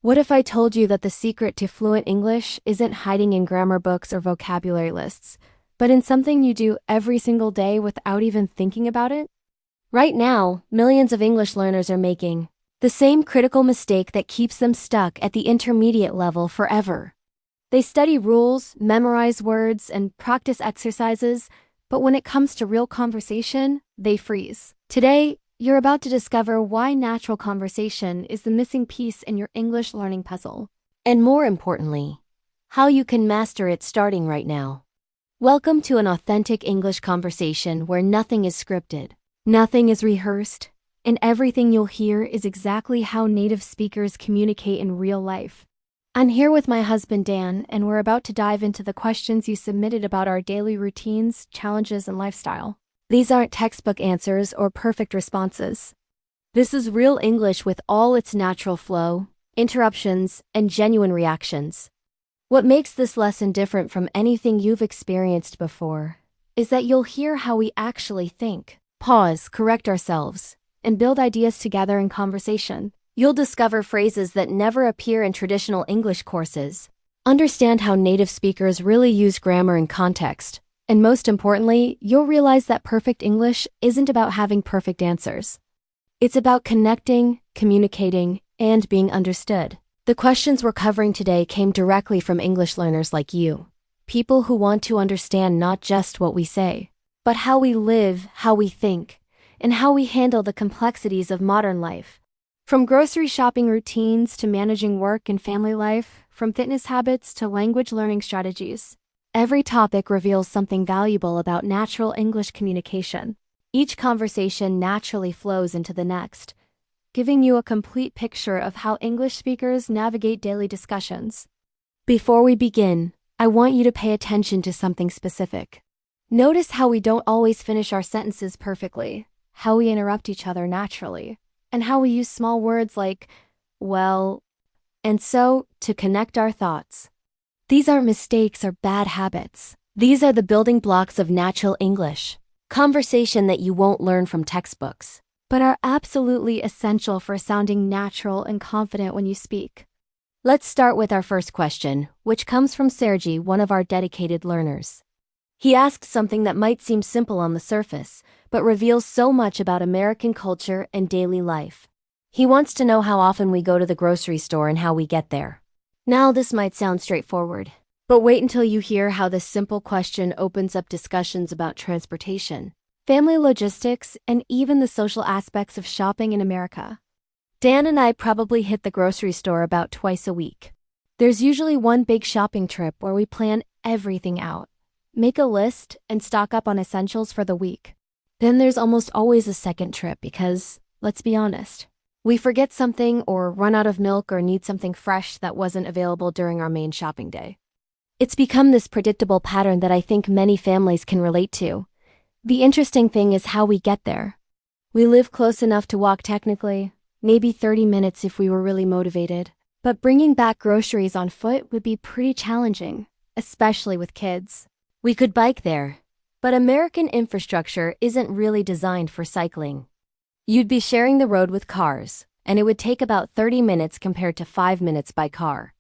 What if I told you that the secret to fluent English isn't hiding in grammar books or vocabulary lists, but in something you do every single day without even thinking about it? Right now, millions of English learners are making the same critical mistake that keeps them stuck at the intermediate level forever. They study rules, memorize words, and practice exercises, but when it comes to real conversation, they freeze. Today, you're about to discover why natural conversation is the missing piece in your English learning puzzle. And more importantly, how you can master it starting right now. Welcome to an authentic English conversation where nothing is scripted, nothing is rehearsed, and everything you'll hear is exactly how native speakers communicate in real life. I'm here with my husband Dan, and we're about to dive into the questions you submitted about our daily routines, challenges, and lifestyle. These aren't textbook answers or perfect responses. This is real English with all its natural flow, interruptions, and genuine reactions. What makes this lesson different from anything you've experienced before is that you'll hear how we actually think, pause, correct ourselves, and build ideas together in conversation. You'll discover phrases that never appear in traditional English courses, understand how native speakers really use grammar and context, and most importantly, you'll realize that perfect English isn't about having perfect answers. It's about connecting, communicating, and being understood. The questions we're covering today came directly from English learners like you, people who want to understand not just what we say, but how we live, how we think, and how we handle the complexities of modern life. From grocery shopping routines to managing work and family life, from fitness habits to language learning strategies, every topic reveals something valuable about natural English communication. Each conversation naturally flows into the next, giving you a complete picture of how English speakers navigate daily discussions. Before we begin, I want you to pay attention to something specific. Notice how we don't always finish our sentences perfectly, how we interrupt each other naturally, and how we use small words like, well, and so to connect our thoughts. These aren't mistakes or bad habits. These are the building blocks of natural English, conversation that you won't learn from textbooks, but are absolutely essential for sounding natural and confident when you speak. Let's start with our first question, which comes from Sergi, one of our dedicated learners. He asked something that might seem simple on the surface, but reveals so much about American culture and daily life. He wants to know how often we go to the grocery store and how we get there. Now, this might sound straightforward, but wait until you hear how this simple question opens up discussions about transportation, family logistics, and even the social aspects of shopping in America. Dan and I probably hit the grocery store about twice a week. There's usually one big shopping trip where we plan everything out, make a list, and stock up on essentials for the week. Then there's almost always a second trip because, let's be honest, we forget something or run out of milk or need something fresh that wasn't available during our main shopping day. It's become this predictable pattern that I think many families can relate to. The interesting thing is how we get there. We live close enough to walk technically, maybe 30 minutes if we were really motivated, but bringing back groceries on foot would be pretty challenging, especially with kids. We could bike there, but American infrastructure isn't really designed for cycling. You'd be sharing the road with cars, and it would take about 30 minutes compared to 5 minutes by car.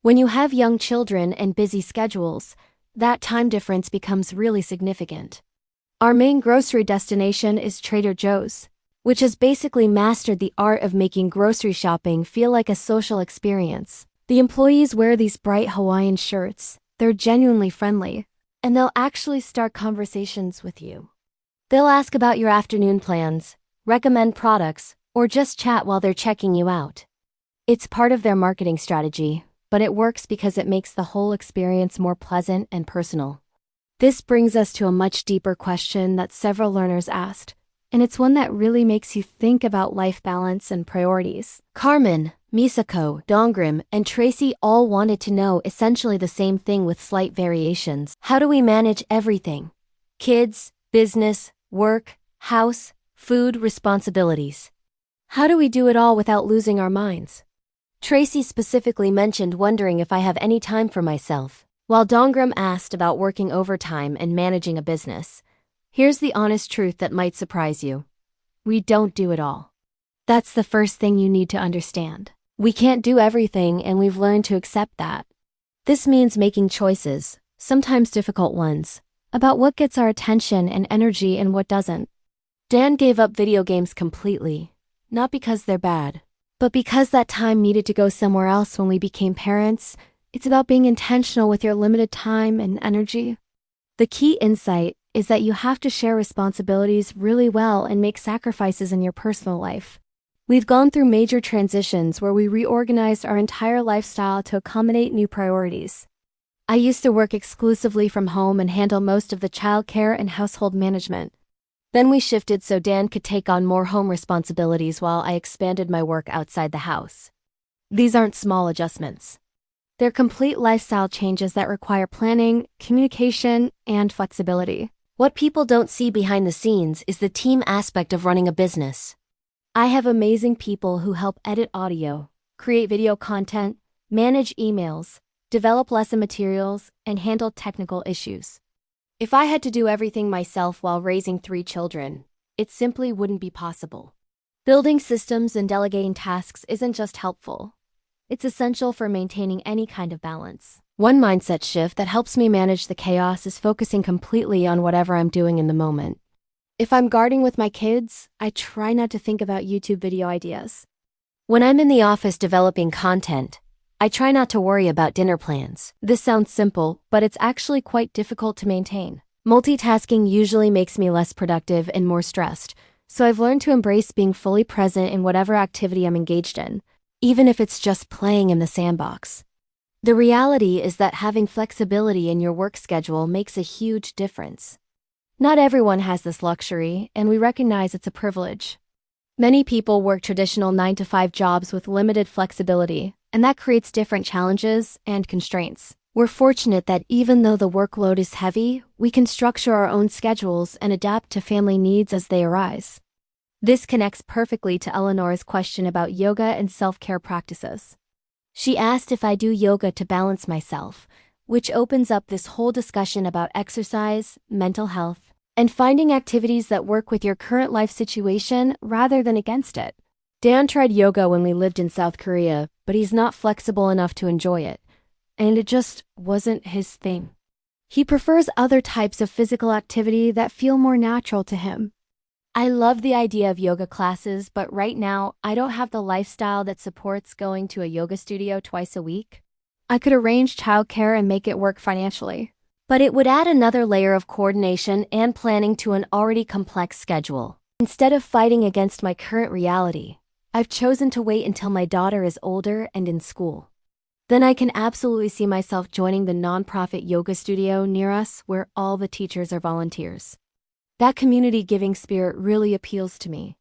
When you have young children and busy schedules, that time difference becomes really significant. Our main grocery destination is Trader Joe's, which has basically mastered the art of making grocery shopping feel like a social experience. The employees wear these bright Hawaiian shirts, they're genuinely friendly, and they'll actually start conversations with you. They'll ask about your afternoon plans, recommend products, or just chat while they're checking you out. It's part of their marketing strategy, but it works because it makes the whole experience more pleasant and personal. This brings us to a much deeper question that several learners asked, and it's one that really makes you think about life balance and priorities. Carmen, Misako, Dongrim, and Tracy all wanted to know essentially the same thing with slight variations. How do we manage everything? Kids, business, work, house, food, responsibilities. How do we do it all without losing our minds? Tracy specifically mentioned wondering if I have any time for myself, while Dongrim asked about working overtime and managing a business. Here's the honest truth that might surprise you. We don't do it all. That's the first thing you need to understand. We can't do everything, and we've learned to accept that. This means making choices, sometimes difficult ones, about what gets our attention and energy and what doesn't. Dan gave up video games completely, not because they're bad, but because that time needed to go somewhere else when we became parents. It's about being intentional with your limited time and energy. The key insight is that you have to share responsibilities really well and make sacrifices in your personal life. We've gone through major transitions where we reorganized our entire lifestyle to accommodate new priorities. I used to work exclusively from home and handle most of the childcare and household management. Then we shifted so Dan could take on more home responsibilities while I expanded my work outside the house. These aren't small adjustments. They're complete lifestyle changes that require planning, communication, and flexibility. What people don't see behind the scenes is the team aspect of running a business. I have amazing people who help edit audio, create video content, manage emails, develop lesson materials, and handle technical issues. If I had to do everything myself while raising 3 children, it simply wouldn't be possible. Building systems and delegating tasks isn't just helpful. It's essential for maintaining any kind of balance. One mindset shift that helps me manage the chaos is focusing completely on whatever I'm doing in the moment. If I'm gardening with my kids, I try not to think about YouTube video ideas. When I'm in the office developing content, I try not to worry about dinner plans. This sounds simple, but it's actually quite difficult to maintain. Multitasking usually makes me less productive and more stressed, so I've learned to embrace being fully present in whatever activity I'm engaged in, even if it's just playing in the sandbox. The reality is that having flexibility in your work schedule makes a huge difference. Not everyone has this luxury, and we recognize it's a privilege. Many people work traditional 9-to-5 jobs with limited flexibility, and that creates different challenges and constraints. We're fortunate that even though the workload is heavy, we can structure our own schedules and adapt to family needs as they arise. This connects perfectly to Eleanor's question about yoga and self-care practices. She asked if I do yoga to balance myself, which opens up this whole discussion about exercise, mental health, and finding activities that work with your current life situation rather than against it. Dan tried yoga when we lived in South Korea, but he's not flexible enough to enjoy it, and it just wasn't his thing. He prefers other types of physical activity that feel more natural to him. I love the idea of yoga classes, but right now, I don't have the lifestyle that supports going to a yoga studio twice a week. I could arrange childcare and make it work financially, but it would add another layer of coordination and planning to an already complex schedule. Instead of fighting against my current reality, I've chosen to wait until my daughter is older and in school. Then I can absolutely see myself joining the nonprofit yoga studio near us where all the teachers are volunteers. That community giving spirit really appeals to me.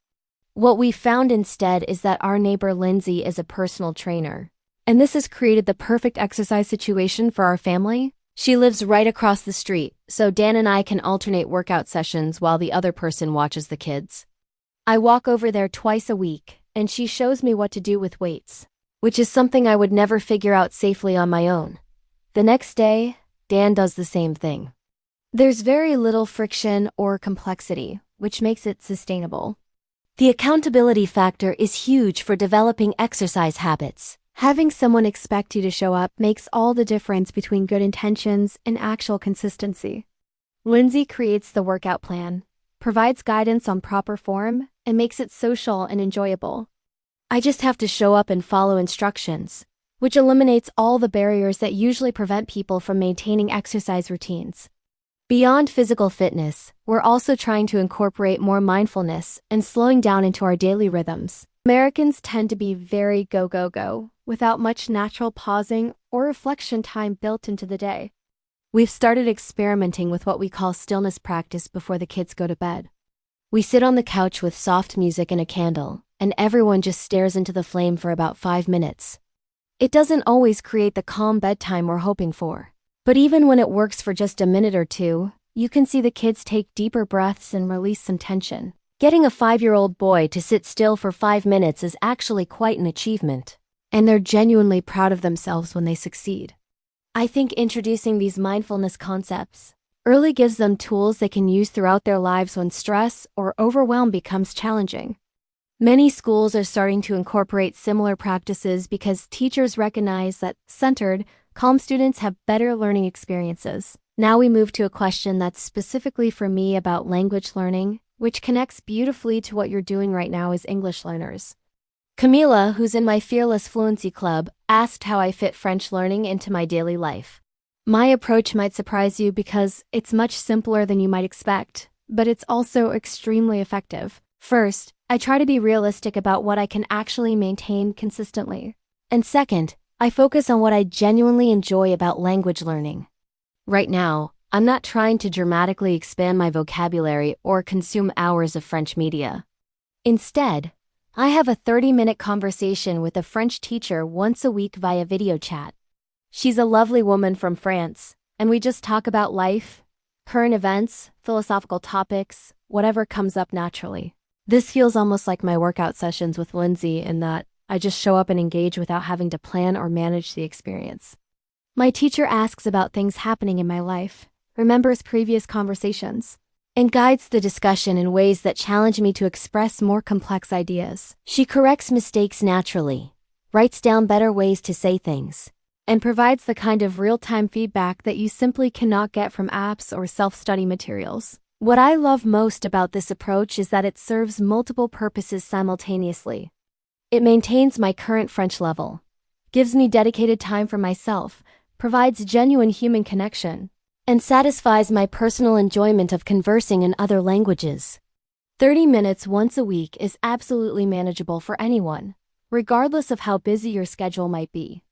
What we found instead is that our neighbor Lindsay is a personal trainer, and this has created the perfect exercise situation for our family. She lives right across the street, so Dan and I can alternate workout sessions while the other person watches the kids. I walk over there twice a week, and she shows me what to do with weights, which is something I would never figure out safely on my own. The next day, Dan does the same thing. There's very little friction or complexity, which makes it sustainable. The accountability factor is huge for developing exercise habits. Having someone expect you to show up makes all the difference between good intentions and actual consistency. Lindsay creates the workout plan, provides guidance on proper form, and makes it social and enjoyable. I just have to show up and follow instructions, which eliminates all the barriers that usually prevent people from maintaining exercise routines. Beyond physical fitness, we're also trying to incorporate more mindfulness and slowing down into our daily rhythms. Americans tend to be very go, without much natural pausing or reflection time built into the day. We've started experimenting with what we call stillness practice before the kids go to bed. We sit on the couch with soft music and a candle, and everyone just stares into the flame for about 5 minutes. It doesn't always create the calm bedtime we're hoping for, but even when it works for just a minute or two, you can see the kids take deeper breaths and release some tension. Getting a 5-year-old boy to sit still for 5 minutes is actually quite an achievement, and they're genuinely proud of themselves when they succeed. I think introducing these mindfulness concepts early gives them tools they can use throughout their lives when stress or overwhelm becomes challenging. Many schools are starting to incorporate similar practices because teachers recognize that centered, calm students have better learning experiences. Now we move to a question that's specifically for me about language learning, which connects beautifully to what you're doing right now as English learners. Camila, who's in my Fearless Fluency Club, asked how I fit French learning into my daily life. My approach might surprise you because it's much simpler than you might expect, but it's also extremely effective. First, I try to be realistic about what I can actually maintain consistently. And second, I focus on what I genuinely enjoy about language learning. Right now, I'm not trying to dramatically expand my vocabulary or consume hours of French media. Instead, I have a 30-minute conversation with a French teacher once a week via video chat. She's a lovely woman from France, and we just talk about life, current events, philosophical topics, whatever comes up naturally. This feels almost like my workout sessions with Lindsay in that I just show up and engage without having to plan or manage the experience. My teacher asks about things happening in my life, remembers previous conversations, and guides the discussion in ways that challenge me to express more complex ideas. She corrects mistakes naturally, writes down better ways to say things, and provides the kind of real-time feedback that you simply cannot get from apps or self-study materials. What I love most about this approach is that it serves multiple purposes simultaneously. It maintains my current French level, gives me dedicated time for myself, provides genuine human connection, and satisfies my personal enjoyment of conversing in other languages. 30 minutes once a week is absolutely manageable for anyone, regardless of how busy your schedule might be.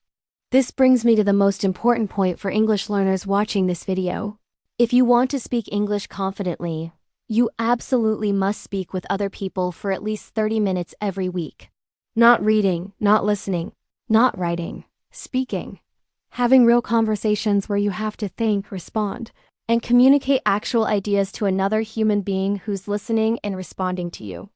This brings me to the most important point for English learners watching this video. If you want to speak English confidently, you absolutely must speak with other people for at least 30 minutes every week. Not reading, not listening, not writing, speaking. Having real conversations where you have to think, respond, and communicate actual ideas to another human being who's listening and responding to you.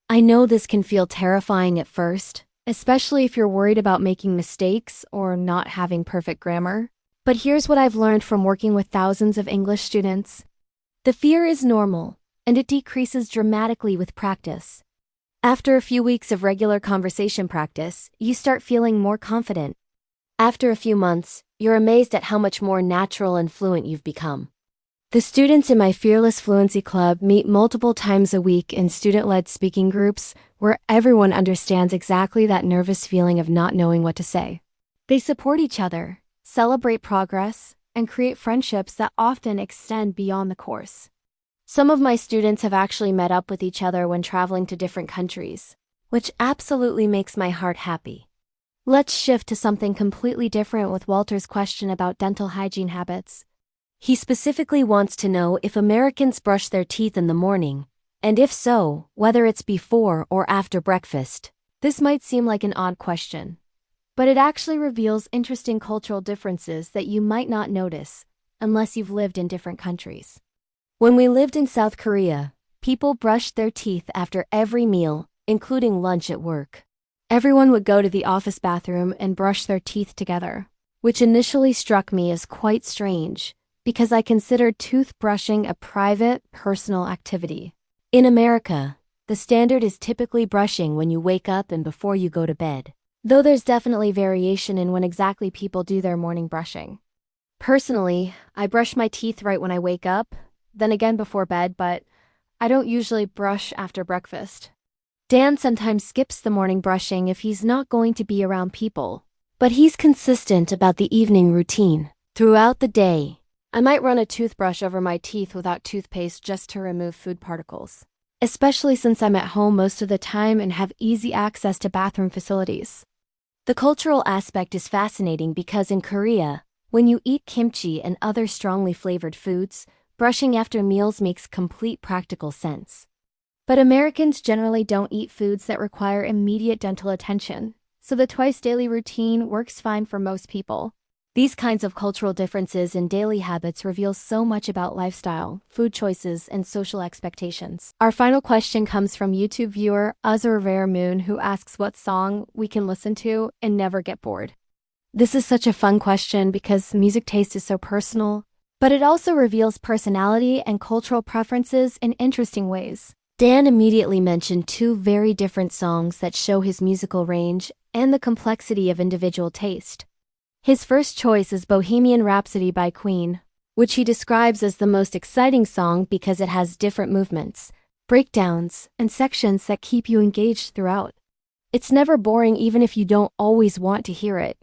I know this can feel terrifying at first, especially if you're worried about making mistakes or not having perfect grammar. But here's what I've learned from working with thousands of English students. The fear is normal, and it decreases dramatically with practice. After a few weeks of regular conversation practice, you start feeling more confident. After a few months, you're amazed at how much more natural and fluent you've become. The students in my Fearless Fluency Club meet multiple times a week in student-led speaking groups where everyone understands exactly that nervous feeling of not knowing what to say. They support each other, celebrate progress, and create friendships that often extend beyond the course. Some of my students have actually met up with each other when traveling to different countries, which absolutely makes my heart happy. Let's shift to something completely different with Walter's question about dental hygiene habits. He specifically wants to know if Americans brush their teeth in the morning, and if so, whether it's before or after breakfast. This might seem like an odd question, but it actually reveals interesting cultural differences that you might not notice unless you've lived in different countries. When we lived in South Korea, people brushed their teeth after every meal, including lunch at work. Everyone would go to the office bathroom and brush their teeth together, which initially struck me as quite strange because I considered toothbrushing a private, personal activity. In America, the standard is typically brushing when you wake up and before you go to bed, though there's definitely variation in when exactly people do their morning brushing. Personally, I brush my teeth right when I wake up, then again before bed, but I don't usually brush after breakfast. Dan sometimes skips the morning brushing if he's not going to be around people, but he's consistent about the evening routine. Throughout the day, I might run a toothbrush over my teeth without toothpaste just to remove food particles, especially since I'm at home most of the time and have easy access to bathroom facilities. The cultural aspect is fascinating because in Korea, when you eat kimchi and other strongly flavored foods, brushing after meals makes complete practical sense. But Americans generally don't eat foods that require immediate dental attention, so the twice-daily routine works fine for most people. These kinds of cultural differences in daily habits reveal so much about lifestyle, food choices, and social expectations. Our final question comes from YouTube viewer Azur Rare Moon, who asks what song we can listen to and never get bored. This is such a fun question because music taste is so personal, but it also reveals personality and cultural preferences in interesting ways. Dan immediately mentioned two very different songs that show his musical range and the complexity of individual taste. His first choice is Bohemian Rhapsody by Queen, which he describes as the most exciting song because it has different movements, breakdowns, and sections that keep you engaged throughout. It's never boring even if you don't always want to hear it.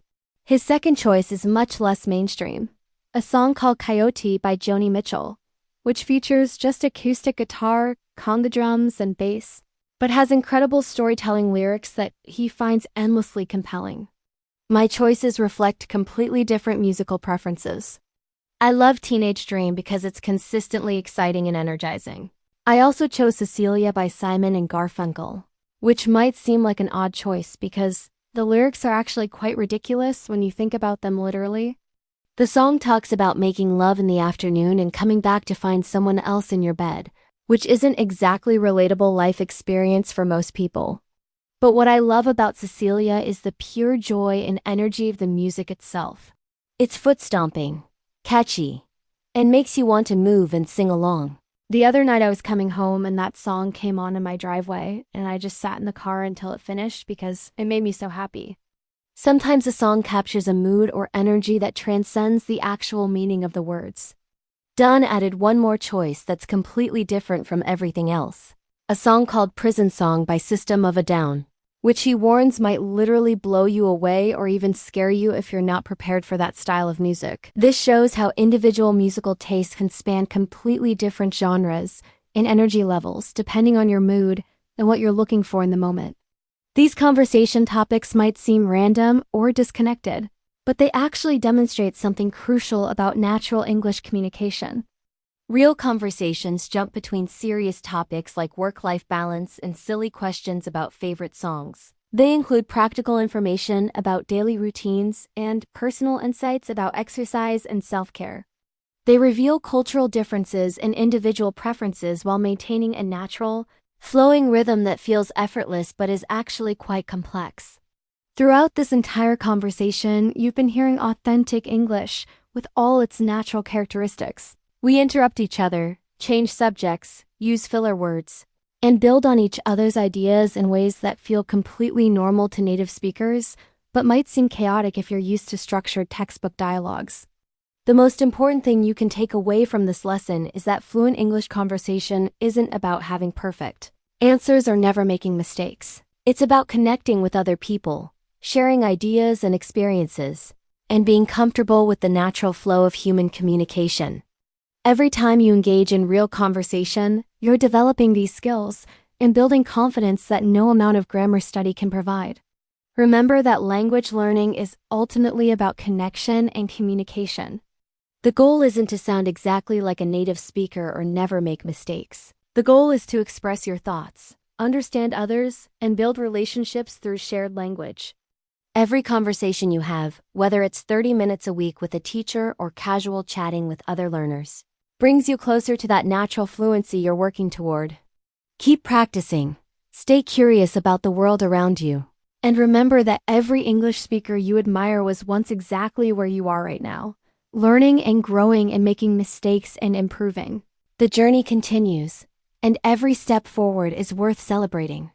His second choice is much less mainstream, a song called Coyote by Joni Mitchell, which features just acoustic guitar, conga drums, and bass, but has incredible storytelling lyrics that he finds endlessly compelling. My choices reflect completely different musical preferences. I love Teenage Dream because it's consistently exciting and energizing. I also chose Cecilia by Simon and Garfunkel, which might seem like an odd choice because the lyrics are actually quite ridiculous when you think about them literally. The song talks about making love in the afternoon and coming back to find someone else in your bed, which isn't exactly relatable life experience for most people. But what I love about Cecilia is the pure joy and energy of the music itself. It's foot-stomping, catchy, and makes you want to move and sing along. The other night I was coming home and that song came on in my driveway, and I just sat in the car until it finished because it made me so happy. Sometimes a song captures a mood or energy that transcends the actual meaning of the words. Dunn added one more choice that's completely different from everything else, a song called Prison Song by System of a Down, which he warns might literally blow you away or even scare you if you're not prepared for that style of music. This shows how individual musical tastes can span completely different genres and energy levels depending on your mood and what you're looking for in the moment. These conversation topics might seem random or disconnected, but they actually demonstrate something crucial about natural English communication. Real conversations jump between serious topics like work-life balance and silly questions about favorite songs. They include practical information about daily routines and personal insights about exercise and self-care. They reveal cultural differences and individual preferences while maintaining a natural, flowing rhythm that feels effortless but is actually quite complex. Throughout this entire conversation, you've been hearing authentic English with all its natural characteristics. We interrupt each other, change subjects, use filler words, and build on each other's ideas in ways that feel completely normal to native speakers, but might seem chaotic if you're used to structured textbook dialogues. The most important thing you can take away from this lesson is that fluent English conversation isn't about having perfect answers or never making mistakes. It's about connecting with other people, sharing ideas and experiences, and being comfortable with the natural flow of human communication. Every time you engage in real conversation, you're developing these skills and building confidence that no amount of grammar study can provide. Remember that language learning is ultimately about connection and communication. The goal isn't to sound exactly like a native speaker or never make mistakes. The goal is to express your thoughts, understand others, and build relationships through shared language. Every conversation you have, whether it's 30 minutes a week with a teacher or casual chatting with other learners, brings you closer to that natural fluency you're working toward. Keep practicing, stay curious about the world around you, and remember that every English speaker you admire was once exactly where you are right now, learning and growing and making mistakes and improving. The journey continues, and every step forward is worth celebrating.